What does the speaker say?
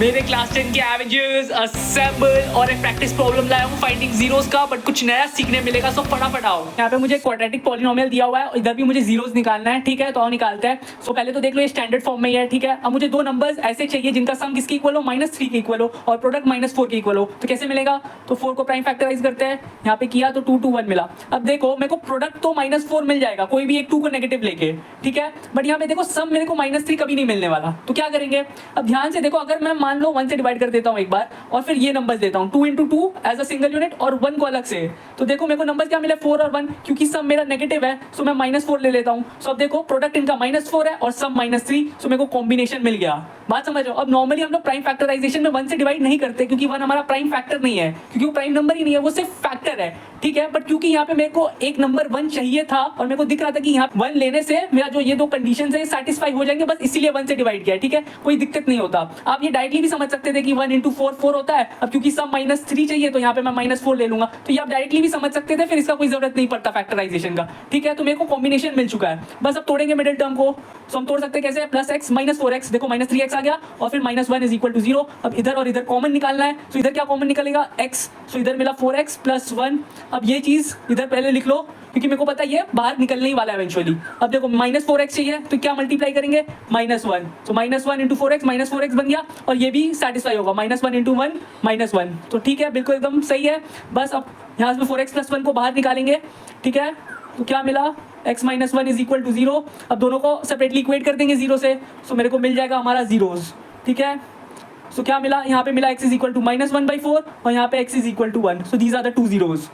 मेरे क्लास 10 के एवेरेजेस असेंबल और एक प्रैक्टिस प्रॉब्लम लाया हूँ फाइंडिंग जीरोस का, बट कुछ नया सीखने मिलेगा, सो फटाफट आओ। यहाँ पे मुझे क्वाड्रेटिक पॉलिनोमियल दिया हुआ है और इधर भी मुझे जीरोस निकालना है, ठीक है। तो आओ निकालते हैं। सो पहले तो देख लो ये स्टैंडर्ड फॉर्म में ही है, ठीक है। अब मुझे दो नंबर्स ऐसे चाहिए जिनका सम किसके इक्वल हो, -3 के इक्वल हो और प्रोडक्ट -4 के इक्वल हो। तो कैसे मिलेगा, तो 4 को प्राइम फैक्टराइज करते हैं, यहाँ पे किया तो 2 2 1 मिला। अब देखो मेरे को प्रोडक्ट तो -4 मिल जाएगा, कोई भी एक 2 को नेगेटिव लेके, ठीक है। बट यहाँ पे देखो सम मेरे को -3 कभी नहीं मिलने वाला, तो क्या करेंगे। अब ध्यान से देखो, अगर मैं मान लो 1 से डिवाइड कर देता हूँ एक बार और फिर ये नंबर्स देता हूँ 2 into 2 as a single unit और 1 को अलग से, तो देखो मेरे को नंबर्स क्या मिले 4 और 1, क्योंकि सम मेरा नेगेटिव है सो मैं -4 ले लेता हूँ। सो अब देखो प्रोडक्ट इनका -4 है और सम -3, सो मेरे को कॉम्बिनेशन मिल गया। बात समझ रहे हो। अब नॉर्मली हम लोग प्राइम फैक्टराइजेशन में 1 से डिवाइड नहीं करते क्योंकि 1 हमारा प्राइम फैक्टर नहीं है, क्योंकि वो प्राइम नंबर ही नहीं है, वो सिर्फ फैक्टर है, ठीक है। बट क्योंकि यहाँ पे मेरे को एक नंबर 1 चाहिए था और मेरे को दिख रहा था कि यहाँ 1 लेने से मेरा जो ये दो कंडीशन है सेटिस्फाई हो जाएंगे, बस इसीलिए 1 से डिवाइड किया, ठीक है। कोई दिक्कत नहीं होता। आप ये डायरेक्टली भी समझ सकते थे कि 1 into 4 4 होता है। अब क्योंकि सम -3 चाहिए तो यहाँ पे मैं -4 ले लूंगा, तो ये आप डायरेक्टली भी समझ सकते थे, फिर इसका कोई जरूरत नहीं पड़ता फैक्टराइजेशन का, ठीक है। तो मेरे को कॉम्बिनेशन मिल चुका है, बस अब तोड़ेंगे मिडिल टर्म को। सो हम तोड़ सकते हैं कैसे, +x -4x, देखो -3x आ गया और फिर -1 इज इक्वल टू 0। अब इधर और इधर कॉमन निकालना है, तो इधर क्या कॉमन निकलेगा x, सो इधर मिला 4x + 1। अब ये चीज इधर पहले लिख लो क्योंकि मेरे को पता है ये बाहर निकलने ही वाला है इवेंचुअली। अब देखो -4x चाहिए तो क्या मल्टीप्लाई करेंगे, -1, सो -1 into 4x -4x बन गया और ये भी सेटिस्फाई होगा, -1 into 1 -1, तो ठीक है, बिल्कुल एकदम सही है। बस अब यहाँ से 4x + 1 को बाहर निकालेंगे, ठीक है। तो क्या मिला, x - 1 इज इक्वल टू 0। अब दोनों को सेपरेटली इक्वेट कर देंगे 0 से, सो मेरे को मिल जाएगा हमारा जीरोस, ठीक है। सो क्या मिला, यहाँ पे मिला x इज इक्वल टू -1/4 और यहाँ पे x is equal to 1, so these are the 2 zeros।